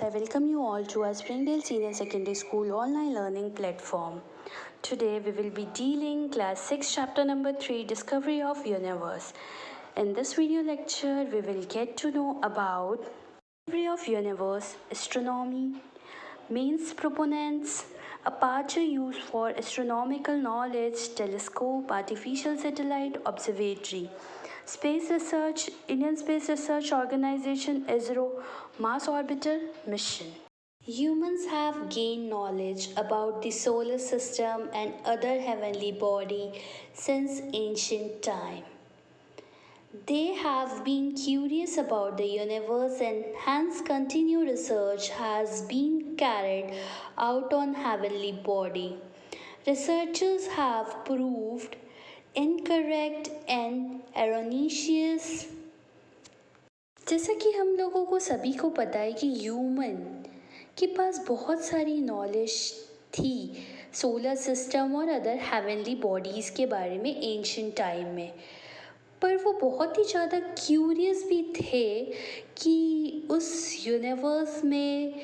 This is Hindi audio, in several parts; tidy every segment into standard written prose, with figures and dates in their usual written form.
I welcome you all to our Springdale Senior Secondary School online learning platform. Today we will be dealing class 6 chapter number 3 Discovery of Universe. In this video lecture we will get to know about Discovery of Universe, astronomy, mains proponents, aperture used for astronomical knowledge, telescope, artificial satellite, observatory, space research, Indian Space Research Organization, ISRO, Mars Orbiter mission. Humans have gained knowledge about the solar system and other heavenly body since ancient time. They have been curious about the universe and hence continued research has been carried out on heavenly body. Researchers have proved incorrect and erroneous. जैसा कि हम लोगों को सभी को पता है कि ह्यूमन के पास बहुत सारी नॉलेज थी सोलर सिस्टम और अदर हेवनली बॉडीज़ के बारे में एंशियंट टाइम में, पर वो बहुत ही ज़्यादा क्यूरियस भी थे कि उस यूनिवर्स में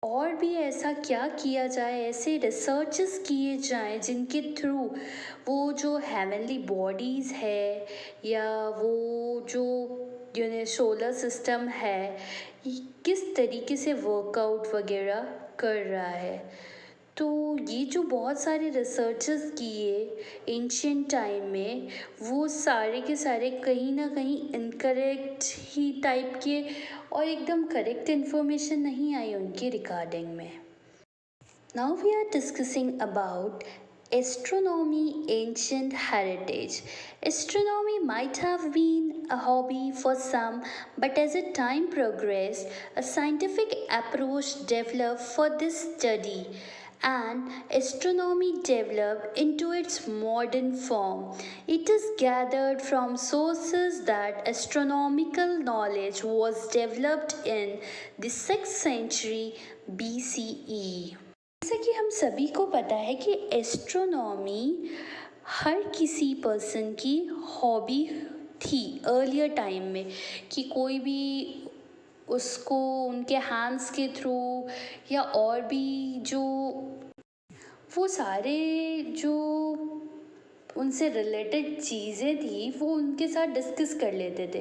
और भी ऐसा क्या किया जाए, ऐसे रिसर्चेस किए जाएं जिनके थ्रू वो जो हेवनली बॉडीज़ है या वो जो सोलर सिस्टम है किस तरीके से वर्कआउट वगैरह कर रहा है। तो ये जो बहुत सारे रिसर्चेस किए एंशियंट टाइम में वो सारे के सारे कहीं ना कहीं इनकरेक्ट ही टाइप के और एकदम करेक्ट इन्फॉर्मेशन नहीं आई उनके रिगार्डिंग में। Now we are discussing about astronomy ancient heritage. Astronomy might have been a hobby for some, but as the time progressed, a scientific approach developed for this study and astronomy developed into its modern form. It is gathered from sources that astronomical knowledge was developed in the 6th century BCE. जैसा कि हम सभी को पता है कि एस्ट्रोनॉमी हर किसी पर्सन की हॉबी थी अर्लियर टाइम में, कि कोई भी उसको उनके हैंड्स के थ्रू या और भी जो वो सारे जो उनसे रिलेटेड चीज़ें थी वो उनके साथ डिस्कस कर लेते थे।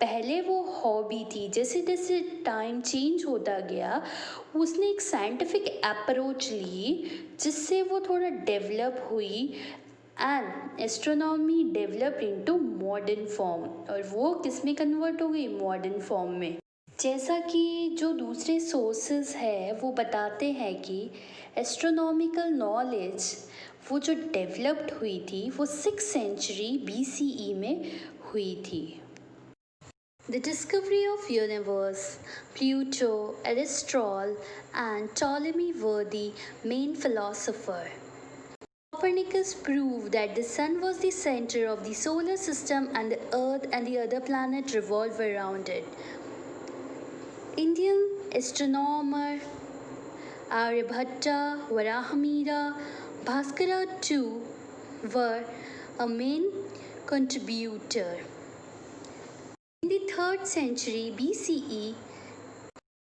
पहले वो हॉबी थी, जैसे जैसे टाइम चेंज होता गया उसने एक साइंटिफिक अप्रोच ली जिससे वो थोड़ा डेवलप हुई and astronomy develop into modern form, और वो किस में कन्वर्ट हो गई, मॉडर्न फॉर्म में। जैसा कि जो दूसरे सोर्सेस है वो बताते हैं कि एस्ट्रोनॉमिकल नॉलेज वो जो डेवलप्ड हुई थी वो 6th सेंचुरी BCE में हुई थी। The discovery of universe, Pluto, Aristotle and Ptolemy were the main philosopher. Copernicus proved that the sun was the center of the solar system and the earth and the other planets revolve around it. Indian astronomer Aryabhatta, Varahamihira, Bhaskara too were a main contributor. In the 3rd century BCE,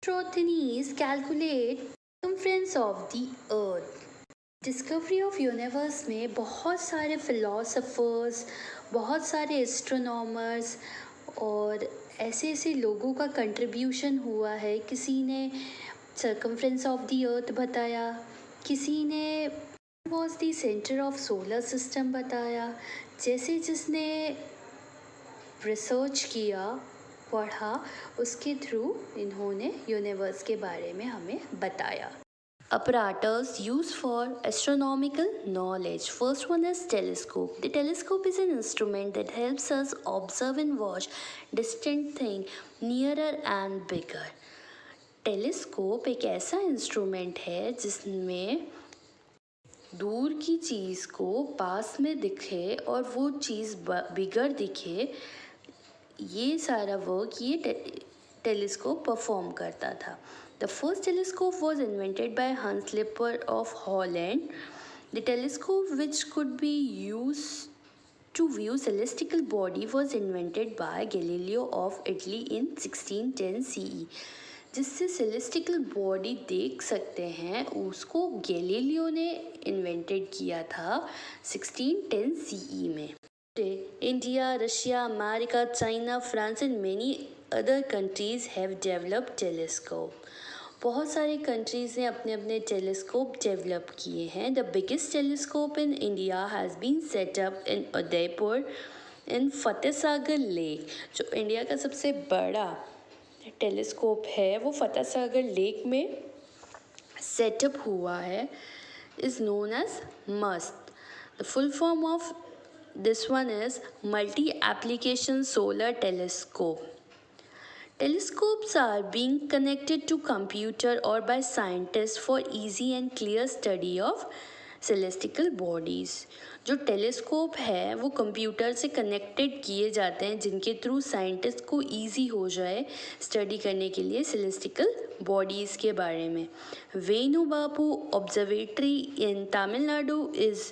Eratosthenes calculated the circumference of the earth. Discovery of universe में बहुत सारे फिलोसफर्स, बहुत सारे एस्ट्रोनॉमर्स और ऐसे ऐसे लोगों का कंट्रीब्यूशन हुआ है। किसी ने सर्कमफ्रेंस ऑफ द अर्थ बताया, किसी ने was the centre of solar system बताया। जैसे जिसने रिसर्च किया, पढ़ा, उसके थ्रू इन्होंने यूनिवर्स के बारे में हमें बताया। Apparatus used for astronomical knowledge. First one is telescope. The telescope is an instrument that helps us observe and watch distant things nearer and bigger. Telescope एक ऐसा इंस्ट्रूमेंट है जिसमें दूर की चीज़ को पास में दिखे और वो चीज़ बिगर दिखे, ये सारा वर्क ये टेलीस्कोप परफॉर्म करता था। The first telescope was invented by Hans Lipper of Holland. The telescope, which could be used to view celestial body, was invented by Galileo of Italy in 1610 CE. जिससे सेलेस्टिकल बॉडी देख सकते हैं, उसको गैलीलियो ने इन्वेंटेड किया था 1610 सीई में। India, Russia, America, China, France and many other countries have developed telescope. बहुत सारे कंट्रीज़ ने अपने अपने टेलीस्कोप डेवलप किए हैं। The biggest telescope in India has been set up in Udaipur in Fateh Sagar lake. जो इंडिया का सबसे बड़ा टेलीस्कोप है वो फतेह सागर लेक में सेटअप हुआ है, इज़ नोन एज मस्त। The full form of this one is multi application solar telescope. Telescopes are being connected to computer or by scientists for easy and clear study of celestial bodies। जो टेलीस्कोप है वो कंप्यूटर से कनेक्टेड किए जाते हैं, जिनके थ्रू साइंटिस्ट को इजी हो जाए स्टडी करने के लिए सेलेस्टिकल बॉडीज़ के बारे में। Venu Bappu observatory in Tamil Nadu is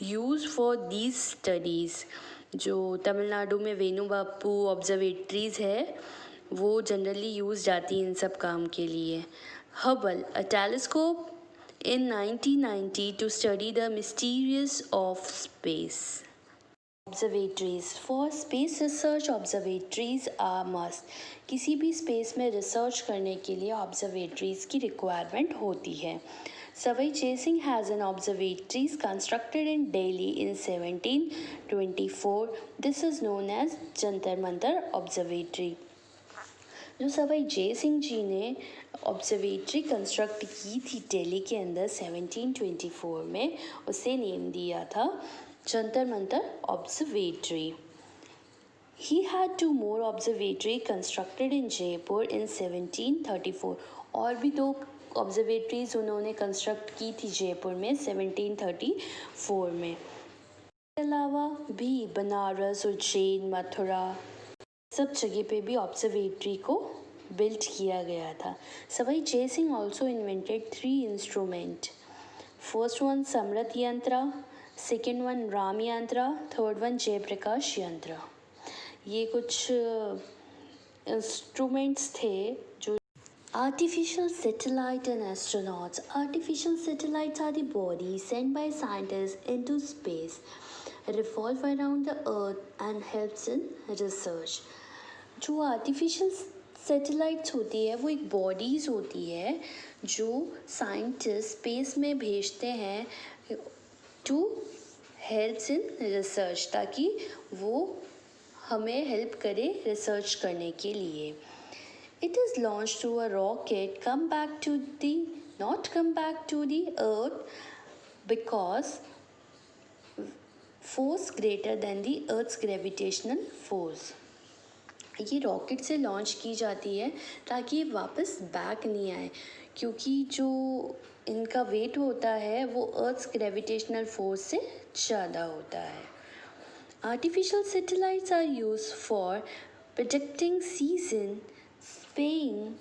use for these studies. जो तमिलनाडु में वेणु बापू ऑब्जर्वेटरीज है वो जनरली यूज़ जाती हैं इन सब काम के लिए। Hubble, a telescope in 1990 to study the mysterious of space। Observatories for space research, observatories are must। किसी भी स्पेस में रिसर्च करने के लिए ऑब्जर्वेटरीज की रिक्वायरमेंट होती है। Sawai Jaisingh has an observatories constructed in Delhi in 1724। This is known as Jantar Mantar observatory. जो सवाई जय सिंह जी ने ऑब्जर्वेटरी कंस्ट्रक्ट की थी दिल्ली के अंदर 1724 में, उसे नेम दिया था Jantar Mantar observatory. He had two more observatory constructed in Jaipur in 1734। और भी दो ऑब्जर्वेटरीज उन्होंने कंस्ट्रक्ट की थी जयपुर में 1734 में। इसके अलावा भी बनारस, उज्जैन, मथुरा सब जगह पे भी ऑब्जर्वेटरी को बिल्ड किया गया था। Sawai Jai Singh also invented 3 instrument. First one Samrat Yantra, second one Ram यंत्र, थर्ड वन जयप्रकाश यंत्र। ये कुछ इंस्ट्रूमेंट्स थे जो Artificial satellite and astronauts. Artificial satellites are the bodies sent by scientists into space, revolve around the earth and helps in research। जो आर्टिफिशियल सैटेलाइट्स होती है वो एक बॉडीज़ होती है जो साइंटिस्ट स्पेस में भेजते हैं टू हेल्प्स इन रिसर्च, ताकि वो हमें हेल्प करे रिसर्च करने के लिए। It is launched through a rocket, not come back to the earth because force greater than the earth's gravitational force। ये रॉकेट से लॉन्च की जाती है ताकि ये वापस बैक नहीं आए, क्योंकि जो इनका वेट होता है वो अर्थ्स ग्रेविटेशनल फोर्स से ज़्यादा होता है। Artificial satellites are use for predicting season, spying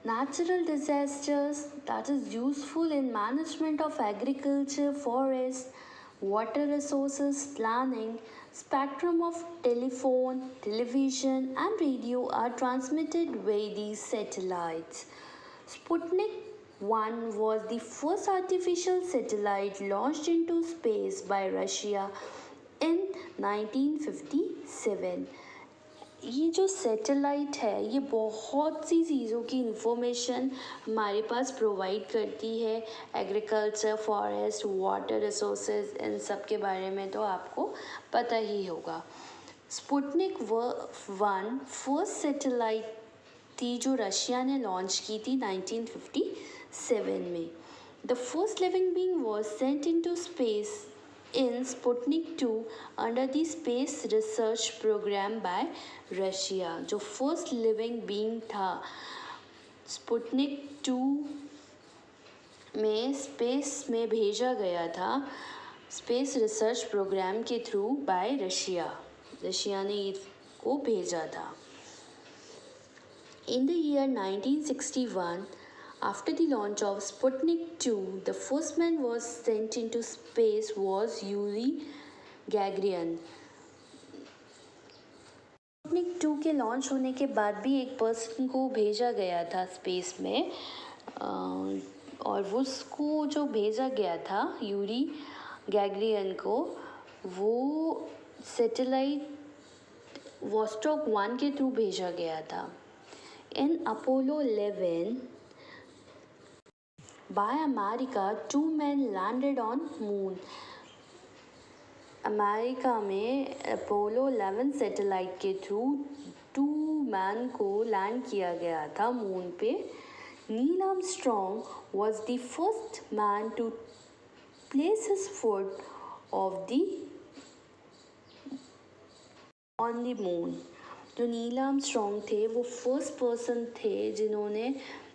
natural disasters, that is useful in management of agriculture, forest, water resources planning. Spectrum of telephone, television and radio are transmitted by these satellites। Sputnik 1 was the first artificial satellite launched into space by Russia in 1957। ये जो सैटेलाइट है ये बहुत सी चीज़ों की इंफॉर्मेशन हमारे पास प्रोवाइड करती है। एग्रीकल्चर, फॉरेस्ट, वाटर रिसोर्सेज, इन सब के बारे में तो आपको पता ही होगा। स्पुतनिक 1 फर्स्ट सैटेलाइट थी जो रशिया ने लॉन्च की थी 1957 में। The first living being was sent into space in Sputnik 2 under the space research program by Russia। जो फर्स्ट लिविंग बीइंग था स्पुतनिक 2 में स्पेस में भेजा गया था स्पेस रिसर्च प्रोग्राम के थ्रू बाय रशिया ने इसको भेजा था। In the year 1961, after the launch of Sputnik 2, the first man was sent into space was Yuri Gagarin। Sputnik 2 के लॉन्च होने के बाद भी एक पर्सन को भेजा गया था स्पेस में, और उसको जो भेजा गया था यूरी गैगरियन को, वो सैटेलाइट वोस्टॉक 1 के थ्रू भेजा गया था। In Apollo 11 by America, 2 men landed on moon. America में अपोलो 11 सैटेलाइट के थ्रू 2 मैन को लैंड किया गया था मून पे। Neil Armstrong was the first man to place his foot on the moon. जो नील आर्मस्ट्रॉन्ग थे वो फर्स्ट पर्सन थे जिन्होंने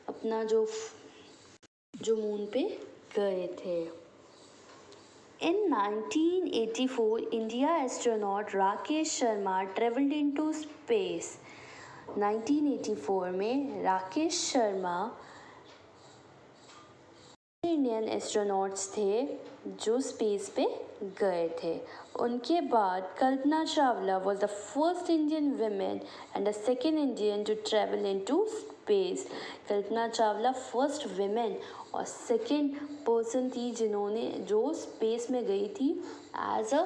अपना जो मून पे गए थे। In 1984, India astronaut Rakesh Sharma traveled into space. 1984 में राकेश शर्मा इंडियन एस्ट्रोनॉट्स थे जो स्पेस पे गए थे। उनके बाद Kalpana Chawla was the first Indian woman and the second Indian to travel into space. Kalpana Chawla first women और सेकेंड पर्सन थी जो स्पेस में गई थी एज अ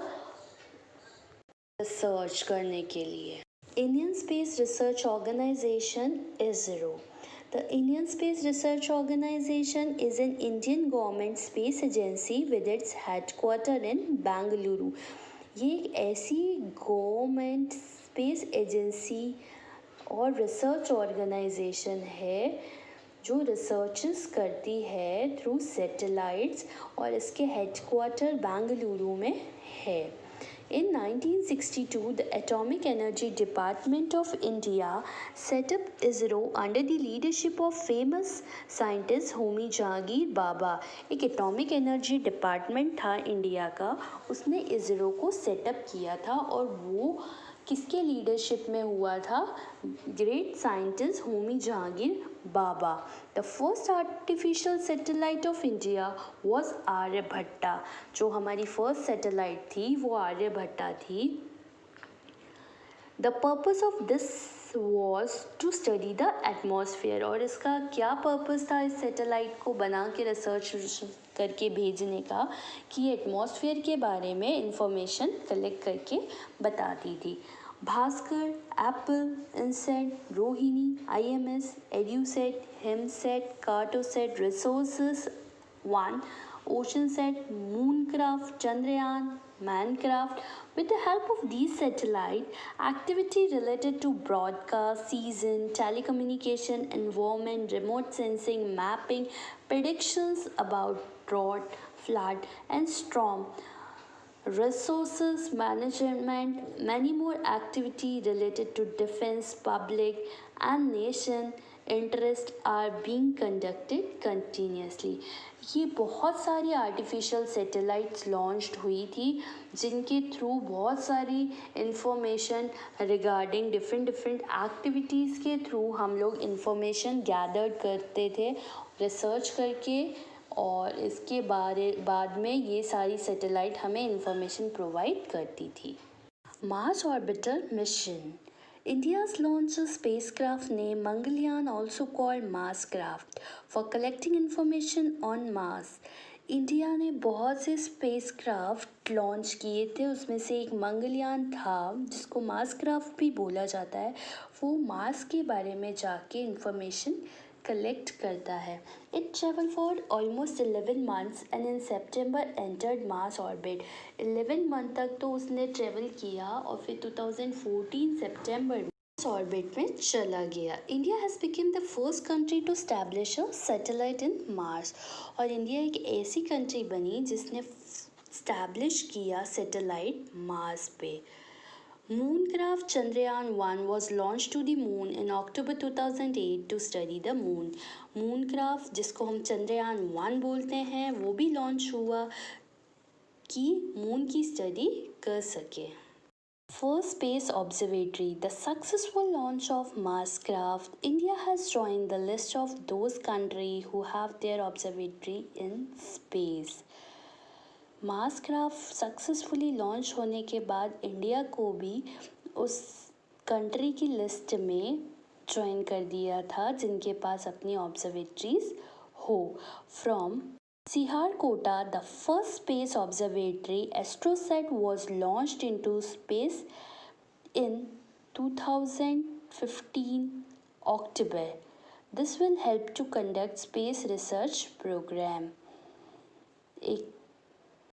रिसर्च करने के लिए। Indian space research organisation ISRO. The Indian Space Research Organization is an Indian government space agency with its headquarters in Bangalore. ये एक ऐसी गवर्नमेंट स्पेस एजेंसी और रिसर्च ऑर्गेनाइजेशन है जो रिसर्चेस करती है थ्रू सैटेलाइट्स और इसके हेडक्वार्टर बेंगलुरु में है। In 1962, the Atomic Energy Department of India set up ISRO under the leadership of famous scientist Homi Jahangir बाबा। एक एटॉमिक एनर्जी डिपार्टमेंट था इंडिया का, उसने इसरो को सेटअप किया था और वो किसके लीडरशिप में हुआ था? Great scientist Homi Jahangir Bhabha. The first artificial satellite of India was Aryabhata. जो हमारी फर्स्ट सैटेलाइट थी वो आर्यभट्टा थी। The purpose of this was to study the atmosphere. और इसका क्या पर्पस था इस सैटेलाइट को बना के रिसर्च करके भेजने का कि एटमॉस्फेयर के बारे में इंफॉर्मेशन कलेक्ट करके बताती थी। Bhaskara, APPLE, INSAT, Rohini, IMS, EDUSAT, हिमसेट, Cartosat, resources 1, OceanSat, Mooncraft, Chandrayaan, Mancraft. With the help of these satellites, activity related to broadcast, season, telecommunication, environment, remote sensing, mapping, predictions about drought, flood, and storm, resources management, many more activity related to defense, public, and nation interest are being conducted continuously. ये बहुत सारी आर्टिफिशियल सैटेलाइट्स लॉन्च्ड हुई थी जिनके थ्रू बहुत सारी इंफॉर्मेशन रिगार्डिंग डिफरेंट एक्टिविटीज़ के थ्रू हम लोग इंफॉर्मेशन गैदर करते थे रिसर्च करके, और इसके बाद में ये सारी सैटेलाइट हमें इंफॉर्मेशन प्रोवाइड करती थी। Mars orbiter mission. India's launched a spacecraft named Mangalyaan, also called Marscraft, for collecting information on Mars. India ने बहुत से स्पेसक्राफ्ट लॉन्च किए थे, उसमें से एक मंगलयान था जिसको मार्सक्राफ्ट भी बोला जाता है। वो मार्स के बारे में जाके इंफॉर्मेशन कलेक्ट करता है। It travel for almost 11 months and in September entered Mars orbit. 11 month तक तो उसने ट्रेवल किया और फिर 2014 सितंबर में ऑर्बिट में चला गया। India has become the first country to establish a satellite in Mars. और इंडिया एक ऐसी कंट्री बनी जिसने स्टैब्लिश किया सैटेलाइट मार्स पे। Mooncraft Chandrayaan 1 was launched to the moon in October 2008 to study the moon. Mooncraft जिसको हम चंद्रयान 1 बोलते हैं वो भी लॉन्च हुआ कि मून की स्टडी कर सके। First Space Observatory. The successful launch of Marscraft, India has joined the list of those countries who have their observatory in space. Marscraft successfully launch होने के बाद इंडिया को भी उस कंट्री की लिस्ट में ज्वाइन कर दिया था जिनके पास अपनी ऑब्जर्वेटरीज हो। From Siharkota, the first space observatory, AstroSat, was launched into space in 2015 October. This will help to conduct space research program. एक